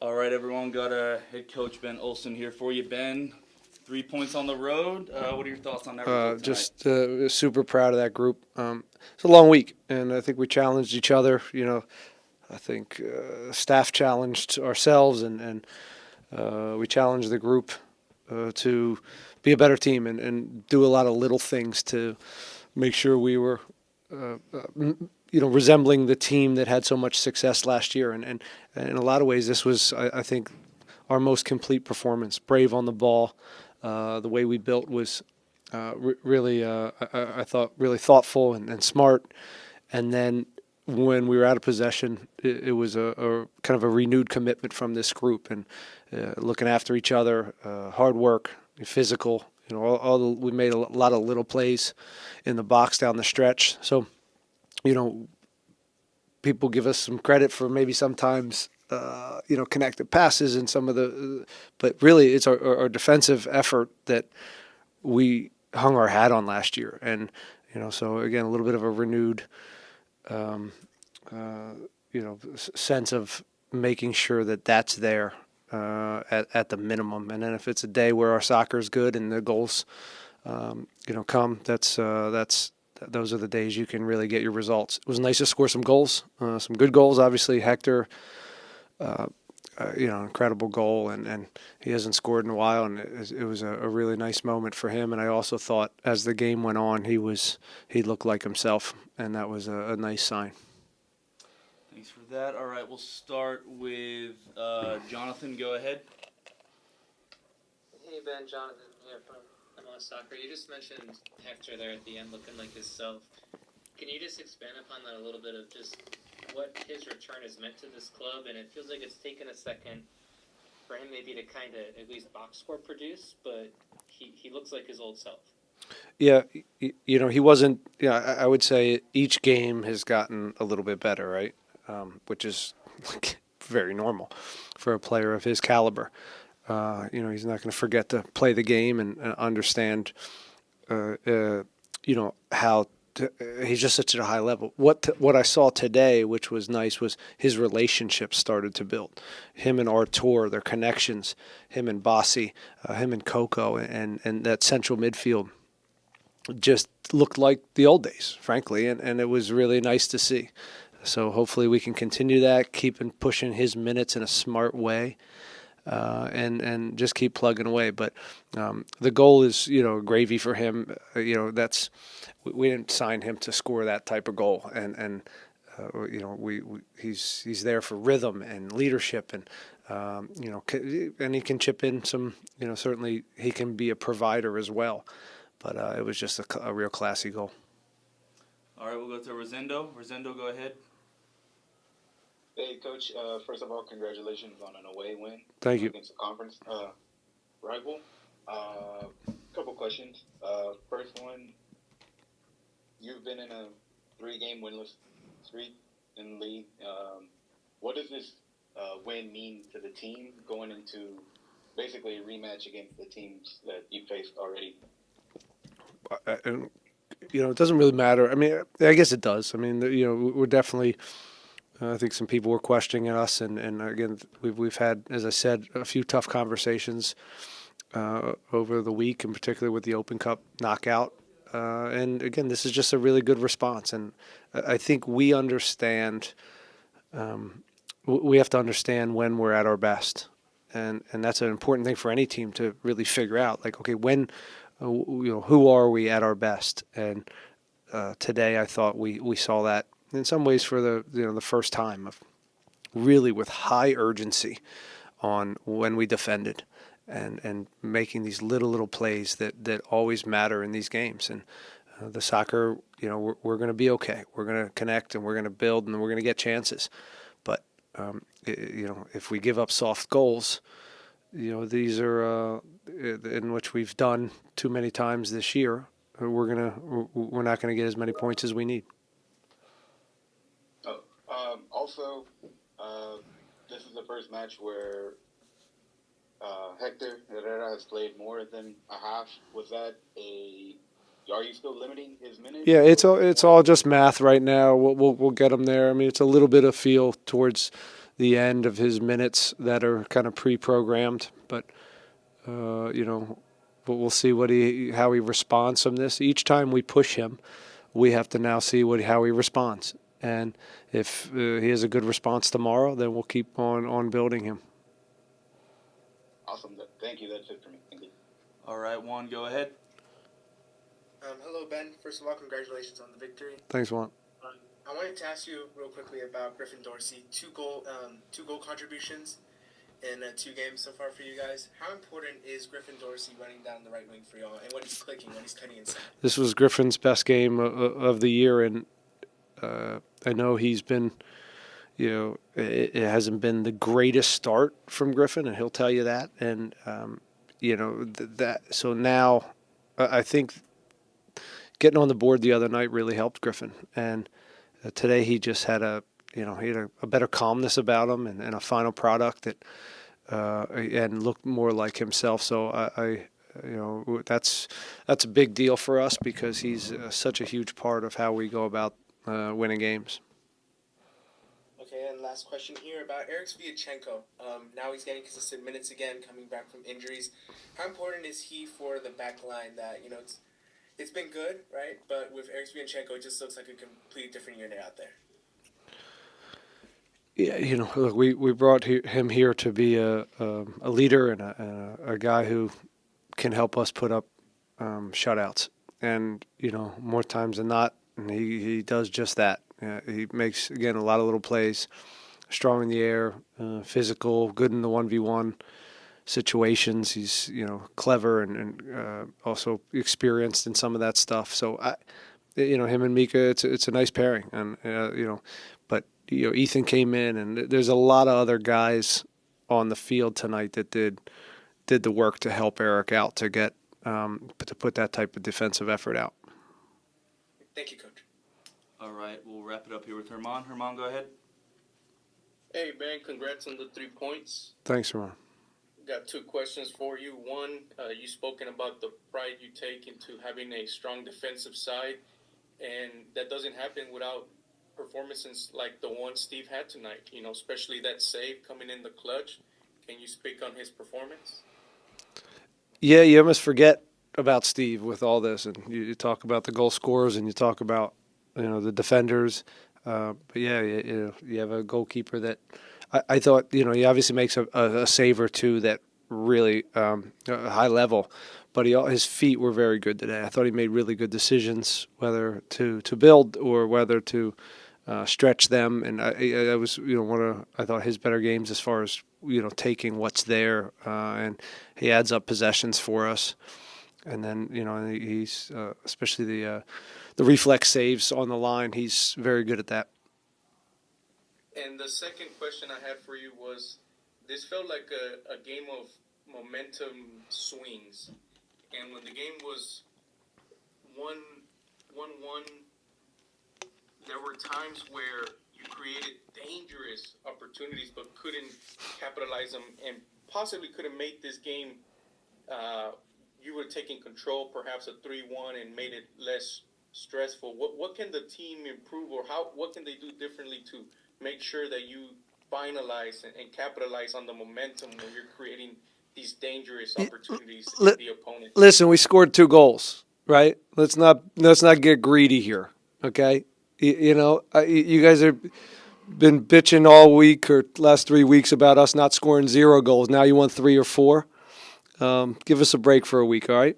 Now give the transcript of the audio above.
All right, everyone. Got head coach Ben Olsen here for you. Ben, 3 points on the road. What are your thoughts on that result tonight? Just super proud of that group. It's a long week, and I think we challenged each other. I think staff challenged ourselves, and we challenged the group to be a better team and do a lot of little things to make sure we were, resembling the team that had so much success last year. And in a lot of ways, this was, I think, our most complete performance. Brave on the ball. The way we built was really, I thought, really thoughtful and smart. And then when we were out of possession, it was a kind of a renewed commitment from this group and looking after each other, hard work, physical. We made a lot of little plays in the box down the stretch. So, people give us some credit for maybe sometimes, connected passes and some of but really it's our defensive effort that we hung our hat on last year. And, so again, a little bit of a renewed, sense of making sure that that's there at the minimum. And then if it's a day where our soccer is good and the goals, come, those are the days you can really get your results. It was nice to score some goals, some good goals. Obviously, Hector, incredible goal, and he hasn't scored in a while, and it was a really nice moment for him. And I also thought as the game went on, he looked like himself, and that was a nice sign. Thanks for that. All right, we'll start with Jonathan. Go ahead. Hey Ben, Jonathan here from MLS Soccer. You just mentioned Hector there at the end looking like himself. Can you just expand upon that a little bit of just what his return has meant to this club? And it feels like it's taken a second for him maybe to kind of at least box score produce, but he looks like his old self. Yeah, he wasn't. I would say each game has gotten a little bit better, right? Which is very normal for a player of his caliber. He's not going to forget to play the game and understand, how he's just such at a high level. What I saw today, which was nice, was his relationships started to build. Him and Artur, their connections, him and Bossi, him and Coco, and that central midfield just looked like the old days, frankly, and it was really nice to see. So hopefully we can continue that, keep pushing his minutes in a smart way. And just keep plugging away. But the goal is, gravy for him. We didn't sign him to score that type of goal, and he's there for rhythm and leadership, and and he can chip in some. Certainly he can be a provider as well. But it was just a real classy goal. All right, we'll go to Rosendo. Rosendo, go ahead. Hey, Coach. First of all, congratulations on an away win. Thank you. Against a conference rival. Couple questions. First one, you've been in a 3-game winless streak in the league. What does this win mean to the team going into basically a rematch against the teams that you faced already? It doesn't really matter. I mean, I guess it does. I mean, we're definitely. I think some people were questioning us, and again, we've had, as I said, a few tough conversations over the week, and particularly with the Open Cup knockout. And again, this is just a really good response, and I think we understand. We have to understand when we're at our best, and that's an important thing for any team to really figure out. Like, okay, when, who are we at our best? And today, I thought we saw that. In some ways, for the first time, of really with high urgency on when we defended, and making these little plays that always matter in these games. And the soccer, we're going to be okay. We're going to connect, and we're going to build, and we're going to get chances. But if we give up soft goals, these are in which we've done too many times this year. We're not going to get as many points as we need. Also, this is the first match where Hector Herrera has played more than a half. Are you still limiting his minutes? Yeah, it's all just math right now. We'll get him there. I mean, it's a little bit of feel towards the end of his minutes that are kind of pre-programmed. But but we'll see how he responds from this. Each time we push him, we have to now see how he responds. And if he has a good response tomorrow, then we'll keep on building him. Awesome. Thank you. That's it for me. Thank you. All right, Juan, go ahead. Hello, Ben. First of all, congratulations on the victory. Thanks, Juan. I wanted to ask you real quickly about Griffin Dorsey. Two goal contributions in 2 games so far for you guys. How important is Griffin Dorsey running down the right wing for y'all, and when he's clicking, when he's cutting inside? This was Griffin's best game of the year, and I know he's been, it hasn't been the greatest start from Griffin, and he'll tell you that. And so now I think getting on the board the other night really helped Griffin, and today he just had a better calmness about him and a final product that and looked more like himself. So that's a big deal for us because he's such a huge part of how we go about winning games. Okay, and last question here about Eric Sviatchenko. Now he's getting consistent minutes again, coming back from injuries. How important is he for the back line? That it's been good, right? But with Eric Sviatchenko, it just looks like a completely different unit out there. Yeah, look, we brought him here to be a leader and a guy who can help us put up shutouts. And, more times than not, and he does just that. He makes, again, a lot of little plays, strong in the air, physical, good in the 1v1 situations. He's, clever and also experienced in some of that stuff. So, him and Mika, it's a nice pairing. And, but Ethan came in, and there's a lot of other guys on the field tonight that did the work to help Eric out to get to put that type of defensive effort out. Thank you, Coach. All right, we'll wrap it up here with Herman. Herman, go ahead. Hey, Ben, congrats on the 3 points. Thanks, Ron. Got 2 questions for you. One, you spoken about the pride you take into having a strong defensive side, and that doesn't happen without performances like the one Steve had tonight, especially that save coming in the clutch. Can you speak on his performance? Yeah, you almost forget about Steve with all this, and you talk about the goal scorers and you talk about the defenders. But yeah, you have a goalkeeper that I thought he obviously makes a save or two that really high level, but his feet were very good today. I thought he made really good decisions, whether to build or whether to stretch them, and I was I thought his better games as far as taking what's there, and he adds up possessions for us, and then he's especially the reflex saves on the line. He's very good at that. And the second question I had for you was, this felt like a game of momentum swings, and when the game was 1-1. There were times where you created dangerous opportunities but couldn't capitalize them, and possibly could have made this game, you were taking control, perhaps a 3-1, and made it less stressful. What can the team improve, or what can they do differently to make sure that you finalize and capitalize on the momentum when you're creating these dangerous opportunities to the opponent? Listen, we scored 2 goals, right? Let's not get greedy here, okay? You guys have been bitching all week or last 3 weeks about us not scoring 0 goals. Now you want 3 or 4. Give us a break for a week, all right?